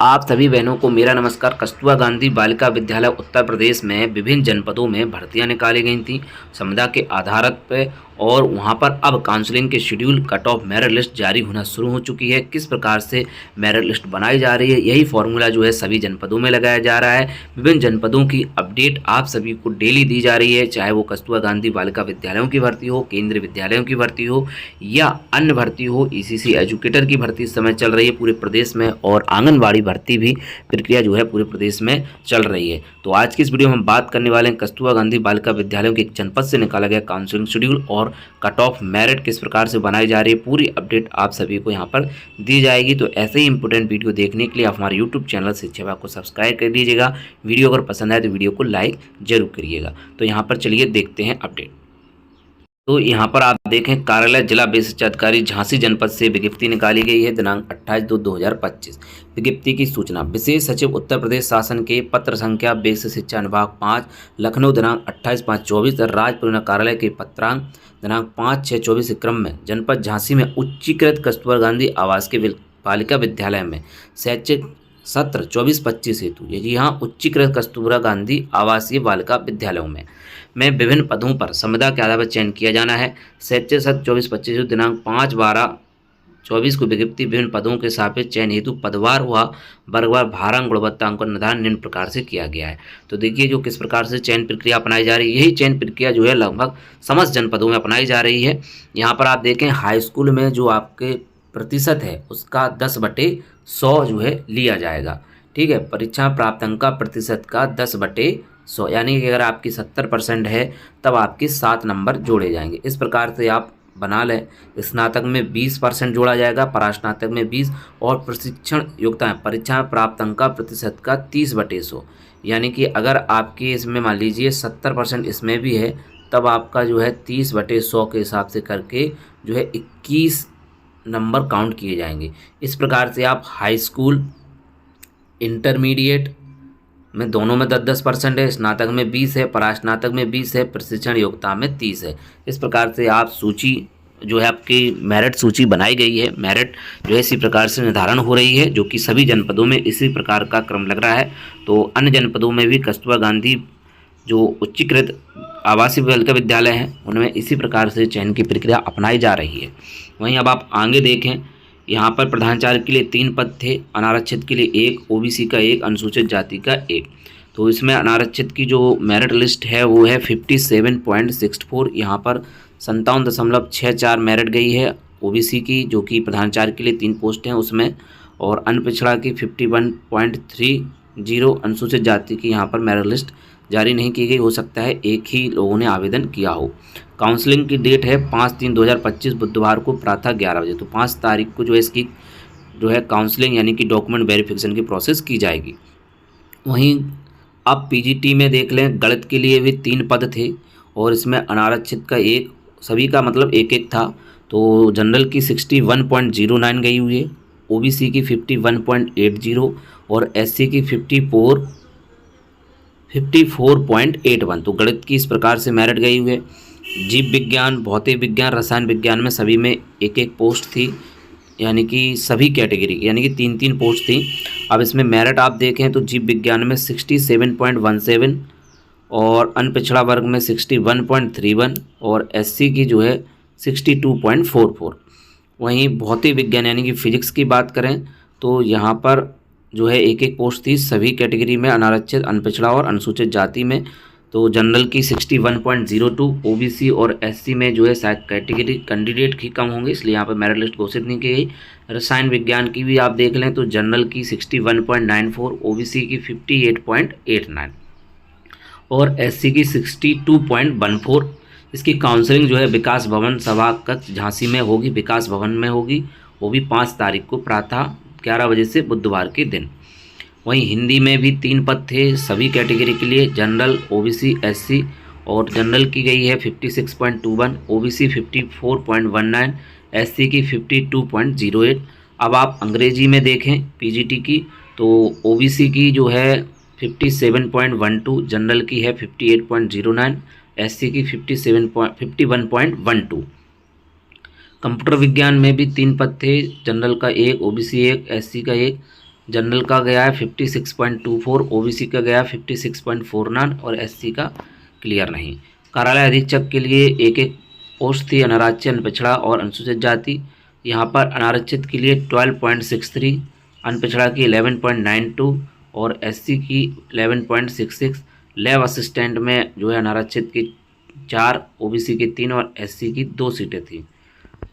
आप सभी बहनों को मेरा नमस्कार। कस्तूरबा गांधी बालिका विद्यालय उत्तर प्रदेश में विभिन्न जनपदों में भर्तियां निकाली गई थी संविदा के आधार पर, और वहां पर अब काउंसलिंग के schedule, cut off, merit list जारी होना शुरू हो चुकी है। किस प्रकार से मेरिट लिस्ट बनाई जा रही है, यही फॉर्मूला जो है सभी जनपदों में लगाया जा रहा है। विभिन्न जनपदों की अपडेट आप सभी को डेली दी जा रही है, चाहे वो कस्तूरबा गांधी बालिका विद्यालयों की भर्ती हो, केंद्रीय विद्यालयों की भर्ती हो या अन्य भर्ती हो। ईसीसी एजुकेटर की भर्ती इस समय चल रही है पूरे प्रदेश में, और आंगनबाड़ी भर्ती भी प्रक्रिया जो है पूरे प्रदेश में चल रही है। तो आज की इस वीडियो में हम बात करने वाले हैं कस्तूरबा गांधी बालिका विद्यालयों के एक जनपद से निकाला गया काउंसलिंग शेड्यूल और कट ऑफ मेरिट किस प्रकार से बनाई जा रही है। पूरी अपडेट आप सभी को यहाँ पर दी जाएगी। तो ऐसे ही इंपोर्टेंट वीडियो देखने के लिए आप हमारे यूट्यूब चैनल शिक्षा विभाग को सब्सक्राइब कर दीजिएगा। वीडियो अगर पसंद आए तो वीडियो को लाइक जरूर करिएगा। तो यहाँ पर चलिए देखते हैं अपडेट। तो यहाँ पर आप देखें, कार्यालय जिला बेसिक शिक्षा अधिकारी झांसी जनपद से विज्ञप्ति निकाली गई है दिनांक 28/2/2025। विज्ञप्ति की सूचना विशेष सचिव उत्तर प्रदेश शासन के पत्र संख्या बेसिक शिक्षा विभाग 5 लखनऊ दिनांक 28/5/24 राजपुर कार्यालय के पत्रांक दिनांक 5/6/24 क्रम में जनपद झांसी में उच्चीकृत कस्तूरबा गांधी आवासीय बालिका विद्यालय में शैक्षिक सत्र 24-25 हेतु, जी हाँ, उच्चीकृत कस्तूरबा गांधी आवासीय बालिका विद्यालयों में विभिन्न पदों पर संविदा के आधार पर चयन किया जाना है। शैक्षिक सत्र 24-25 हेतु दिनांक 5/12/24 को विज्ञप्ति विभिन्न पदों के सापेक्ष चयन हेतु पदवार व वर्गवार भारांक गुणवत्तांक का निर्धारण निम्न प्रकार से किया गया है। तो देखिए जो किस प्रकार से चयन प्रक्रिया अपनाई जा रही है, यही चयन प्रक्रिया जो है लगभग समस्त जनपदों में अपनाई जा रही है। यहाँ पर आप देखें, हाई स्कूल में जो आपके प्रतिशत है उसका 10/100 जो है लिया जाएगा। ठीक है, परीक्षा प्राप्त अंक का प्रतिशत का 10/100, यानी कि अगर आपकी 70% है तब आपके 7 नंबर जोड़े जाएंगे। इस प्रकार से आप बना लें। स्नातक में 20% जोड़ा जाएगा, परास्नातक में 20, और प्रशिक्षण योग्यता परीक्षा में प्राप्त अंक का प्रतिशत का 30/100, यानी कि अगर आपकी इसमें मान लीजिए 70% इसमें भी है तब आपका जो है 30/100 के हिसाब से करके जो है 21 नंबर काउंट किए जाएंगे। इस प्रकार से आप हाई स्कूल, इंटरमीडिएट में दोनों में 10-10% है, स्नातक में 20 है, परास्नातक में 20 है, प्रशिक्षण योग्यता में 30 है। इस प्रकार से आप सूची जो है आपकी मेरिट सूची बनाई गई है। मेरिट जो है इसी प्रकार से निर्धारण हो रही है, जो कि सभी जनपदों में इसी प्रकार का क्रम लग रहा है। तो अन्य जनपदों में भी कस्तूरबा गांधी जो उच्चीकृत आवासीय बालिका विद्यालय हैं उनमें इसी प्रकार से चयन की प्रक्रिया अपनाई जा रही है। वहीं अब आप आगे देखें, यहाँ पर प्रधानाचार्य के लिए 3 पद थे, अनारक्षित के लिए 1, ओबीसी का 1, अनुसूचित जाति का 1। तो इसमें अनारक्षित की जो मेरिट लिस्ट है वो है 57.64। यहाँ पर 57.64 मेरिट गई है ओबीसी की, जो कि प्रधानाचार्य के लिए 3 पोस्ट हैं उसमें, और अन्य पिछड़ा की 51.30। अनुसूचित जाति की यहाँ पर मेरिट लिस्ट जारी नहीं की गई, हो सकता है एक ही लोगों ने आवेदन किया हो। काउंसलिंग की डेट है 5/3/2025 बुधवार को प्रातः 11 बजे। तो 5 तारीख को जो है इसकी जो है काउंसलिंग यानी कि डॉक्यूमेंट वेरिफिकेशन की प्रोसेस की जाएगी। वहीं अब पीजीटी में देख लें, गणित के लिए भी 3 पद थे और इसमें अनारक्षित का 1, सभी का मतलब 1-1 था। तो जनरल की 61.09 गई हुई है, ओबीसी की 51.80 और एससी की 54.81। तो गणित की इस प्रकार से मेरिट गई हुई है। जीव विज्ञान, भौतिक विज्ञान, रसायन विज्ञान में सभी में 1-1 पोस्ट थी, यानी कि सभी कैटेगरी यानी कि 3-3 पोस्ट थी। अब इसमें मेरिट आप देखें तो जीव विज्ञान में 67.17 और अन्य पिछड़ा वर्ग में 61.31 और एससी की जो है 62.44। वहीं भौतिक विज्ञान यानी कि फिजिक्स की बात करें तो यहाँ पर जो है 1-1 पोस्ट थी सभी कैटेगरी में, अनारक्षित, अनपिछड़ा और अनुसूचित जाति में। तो जनरल की 61.02, ओबीसी और एससी में जो है शायद कैटेगरी कैंडिडेट ही कम होंगे, इसलिए यहाँ पर मेरिट लिस्ट घोषित नहीं की गई। रसायन विज्ञान की भी आप देख लें तो जनरल की 61.94, ओबीसी की 58.89 और एससी की 62.14। इसकी काउंसलिंग जो है विकास भवन सभाकक्ष झांसी में होगी, विकास भवन में होगी, वो भी 5 तारीख को प्रातः 11 बजे से बुधवार के दिन। वहीं हिंदी में भी 3 पद थे सभी कैटेगरी के लिए, जनरल, ओबीसी, एससी, और जनरल की गई है 56.21, ओबीसी 54.19, एससी की 52.08। अब आप अंग्रेजी में देखें पीजीटी की तो ओबीसी की जो है 57.12, जनरल की है 58.09, एससी की 51.12। कंप्यूटर विज्ञान में भी 3 पद थे, जनरल का 1, ओबीसी 1, एससी का 1, जनरल का गया है 56.24, ओबीसी का गया 56.49 और एससी का क्लियर नहीं। कार्यालय अधीक्षक के लिए एक एक पोस्ट थी, अनारक्षित, अनपिछड़ा और अनुसूचित जाति। यहाँ पर अनारक्षित के लिए 12.63, अनपिछड़ा की 11.92 और एससी की 11.66। लैब असिस्टेंट में जो है अनारक्षित की 4, ओबीसी की 3 और एससी की 2 सीटें थी।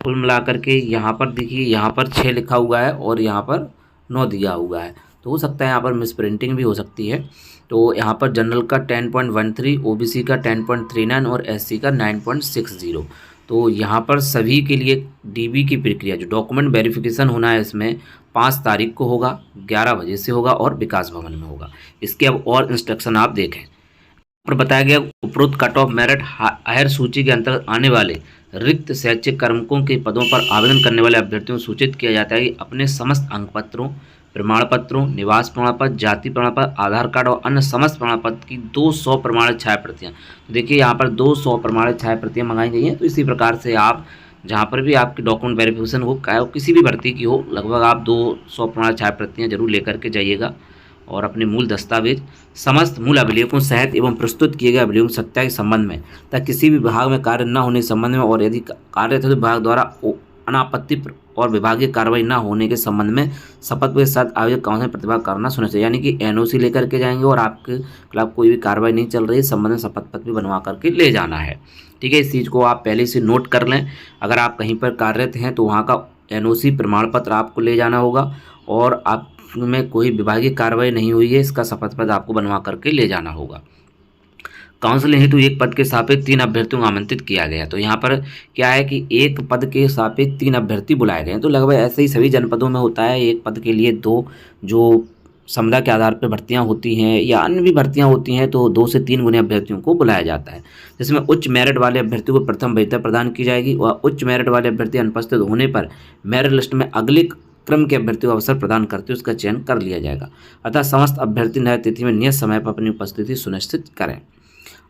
कुल मिलाकर के यहाँ पर देखिए, यहाँ पर 6 लिखा हुआ है और यहाँ पर 9 दिया हुआ है, तो हो सकता है यहाँ पर मिस प्रिंटिंग भी हो सकती है। तो यहाँ पर जनरल का 10.13, ओबीसी का 10.39 और एससी का 9.60। तो यहाँ पर सभी के लिए डीबी की प्रक्रिया, जो डॉक्यूमेंट वेरिफिकेशन होना है, इसमें 5 तारीख को होगा, 11 बजे से होगा और विकास भवन में होगा। इसके अब और इंस्ट्रक्शन आप देखें। पर बताया गया उपरोक्त कट ऑफ मेरिट हायर सूची के अंतर्गत आने वाले रिक्त शैक्षिक कर्मकों के पदों पर आवेदन करने वाले अभ्यर्थियों को सूचित किया जाता है कि अपने समस्त अंक पत्रों, प्रमाण पत्रों, निवास प्रमाण पत्र, जाति प्रमाण पत्र, आधार कार्ड और अन्य समस्त प्रमाण पत्र की 200 प्रमाणित छाया प्रतियाँ। तो देखिए यहाँ पर 200 प्रमाणित छाया प्रतियाँ मंगाई गई हैं। तो इसी प्रकार से आप जहाँ पर भी आपकी डॉक्यूमेंट वेरिफिकेशन हो, किसी भी भर्ती की हो, लगभग आप 200 प्रमाणित छाया प्रतियाँ जरूर लेकर के जाइएगा और अपने मूल दस्तावेज समस्त मूल अभिलेखों सहित एवं प्रस्तुत किए गए अभिलेखों सत्या के संबंध में तथा किसी भी विभाग में कार्य न होने के संबंध में और यदि कार्यरत विभाग द्वारा अनापत्ति और विभागीय कार्रवाई न होने के संबंध में शपथ के साथ आयोजक काउंसिल प्रतिभाग करना सुनिश्चित। यानी कि एनओसी लेकर के जाएंगे और आपके खिलाफ कोई भी कार्रवाई नहीं चल रही, संबंध में शपथ पत्र भी बनवा करके ले जाना है। ठीक है, इस चीज़ को आप पहले से नोट कर लें। अगर आप कहीं पर कार्यरत हैं तो वहाँ का एनओसी प्रमाण पत्र आपको ले जाना होगा और आप में कोई विभागीय कार्रवाई नहीं हुई है, इसका शपथ पत्र आपको बनवा करके ले जाना होगा। काउंसिलिंग हेतु एक पद के सापेक्ष 3 अभ्यर्थियों को आमंत्रित किया गया। तो यहाँ पर क्या है कि एक पद के सापेक्ष 3 अभ्यर्थी बुलाए गए हैं। तो लगभग ऐसे ही सभी जनपदों में होता है, एक पद के लिए 2 जो समुदाय के आधार पर भर्तियां होती हैं या अन्य भी भर्तियां होती हैं, तो 2 से 3 गुने अभ्यर्थियों को बुलाया जाता है, जिसमें उच्च मेरिट वाले अभ्यर्थी को प्रथम वरीयता प्रदान की जाएगी और उच्च मेरिट वाले अभ्यर्थी अनुपस्थित होने पर मेरिट लिस्ट में अगले क्रम के अभ्यर्थी को अवसर प्रदान करते हुए उसका चयन कर लिया जाएगा। अतः समस्त अभ्यर्थी नई तिथि में नियत समय पर अपनी उपस्थिति सुनिश्चित करें।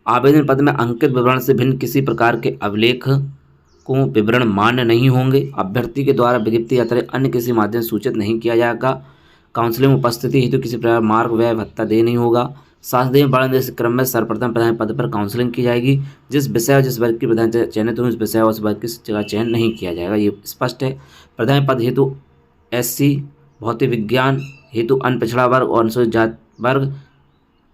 आवेदन पत्र में अंकित विवरण से भिन्न किसी प्रकार के अभिलेख को विवरण मान्य नहीं होंगे। अभ्यर्थी के द्वारा विज्ञप्ति अतिरिक्त अन्य किसी माध्यम से सूचित नहीं किया जाएगा। काउंसिलिंग में उपस्थिति हेतु किसी प्रकार मार्ग व्यय भत्ता दे नहीं होगा। शासकीय बढ़ने के क्रम में सर्वप्रथम प्रधान पद पर काउंसिलिंग की जाएगी। जिस विषय और जिस वर्ग की प्रधान चयनित हो, उस विषय और उस वर्ग की जगह चयन नहीं किया जाएगा, ये स्पष्ट है। प्रधान पद हेतु एससी, भौतिक विज्ञान हेतु अनपिछड़ा वर्ग और अनुसूचित जाति वर्ग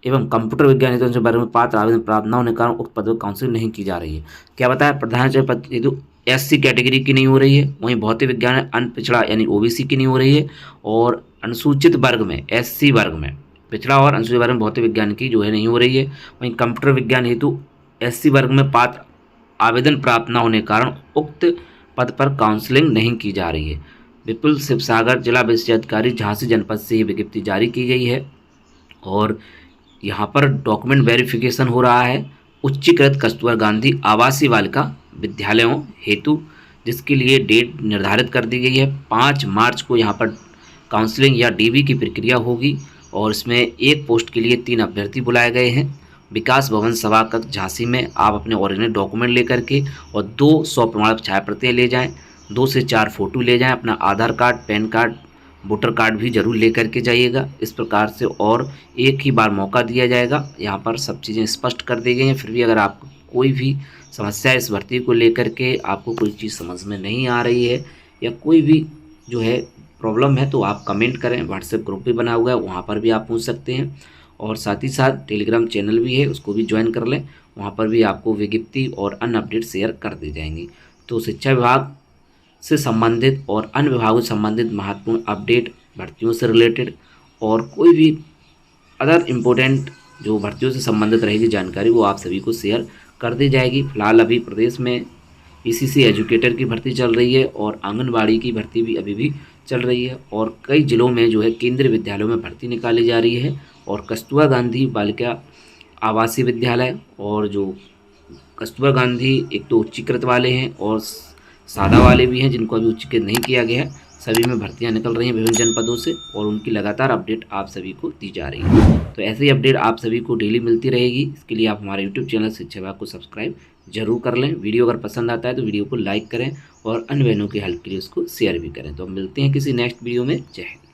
एवं कंप्यूटर विज्ञान हेतु अनुसूचित वर्ग में पात्र आवेदन प्राप्त न होने के कारण उक्त पद पर काउंसिलिंग नहीं की जा रही है। क्या बताया, प्रधान चयन पद हेतु एससी कैटेगरी की नहीं हो रही है, वहीं भौतिक विज्ञान अनपिछड़ा यानी ओबीसी की नहीं हो रही है, और अनुसूचित वर्ग में एससी वर्ग में पिछड़ा और अनुसूचित वर्ग में भौतिक विज्ञान की जो है नहीं हो रही है। वहीं कंप्यूटर विज्ञान हेतु एससी वर्ग में पात्र आवेदन प्राप्त न होने के कारण उक्त पद पर काउंसिलिंग नहीं की जा रही है। विपुल शिवसागर जिला विशिष्ट अधिकारी झांसी जनपद से ये विज्ञप्ति जारी की गई है और यहाँ पर डॉक्यूमेंट वेरिफिकेशन हो रहा है उच्चीकृत कस्तूरबा गांधी आवासीय बालिका विद्यालयों हेतु, जिसके लिए डेट निर्धारित कर दी गई है। 5 मार्च को यहाँ पर काउंसलिंग या डीबी की प्रक्रिया होगी और इसमें एक पोस्ट के लिए 3 अभ्यर्थी बुलाए गए हैं। विकास भवन सभाकक्ष झांसी में आप अपने ओरिजिनल डॉक्यूमेंट लेकर के और 200 प्रमाण छाया प्रतियाँ ले जाएँ, 2 से 4 फोटो ले जाएं, अपना Aadhaar card, PAN card, voter card भी जरूर लेकर के जाइएगा। इस प्रकार से और एक ही बार मौका दिया जाएगा। यहाँ पर सब चीज़ें स्पष्ट कर दी गई हैं। फिर भी अगर आपको कोई भी समस्या इस भर्ती को लेकर के आपको कोई चीज़ समझ में नहीं आ रही है या कोई भी जो है प्रॉब्लम है, तो आप कमेंट करें। व्हाट्सएप ग्रुप भी बना हुआ है, वहाँ पर भी आप पूछ सकते हैं और साथ ही साथ टेलीग्राम चैनल भी है, उसको भी ज्वाइन कर लें। वहाँ पर भी आपको विज्ञप्ति और अन्य अपडेट शेयर कर दी जाएंगी। तो शिक्षा विभाग से संबंधित और अन्य विभागों से संबंधित महत्वपूर्ण अपडेट, भर्तियों से रिलेटेड और कोई भी अदर इम्पोर्टेंट जो भर्तियों से संबंधित रहेगी जानकारी, वो आप सभी को शेयर कर दी जाएगी। फिलहाल अभी प्रदेश में ईसीसी एजुकेटर की भर्ती चल रही है और आंगनबाड़ी की भर्ती भी अभी भी चल रही है और कई जिलों में जो है केंद्रीय विद्यालयों में भर्ती निकाली जा रही है और कस्तूरबा गांधी बालिका आवासीय विद्यालय और जो कस्तूरबा गांधी एक तो उच्चीकृत वाले हैं और सादा वाले भी हैं जिनको अभी उच्चीकृत नहीं किया गया है, सभी में भर्तियां निकल रही हैं विभिन्न जनपदों से और उनकी लगातार अपडेट आप सभी को दी जा रही है। तो ऐसे ही अपडेट आप सभी को डेली मिलती रहेगी। इसके लिए आप हमारे यूट्यूब चैनल शिक्षा विभाग को सब्सक्राइब जरूर कर लें। वीडियो अगर पसंद आता है तो वीडियो को लाइक करें और अन्य बहनों की हेल्प के लिए उसको शेयर भी करें। तो हम मिलते हैं किसी नेक्स्ट वीडियो में। जय हिंद।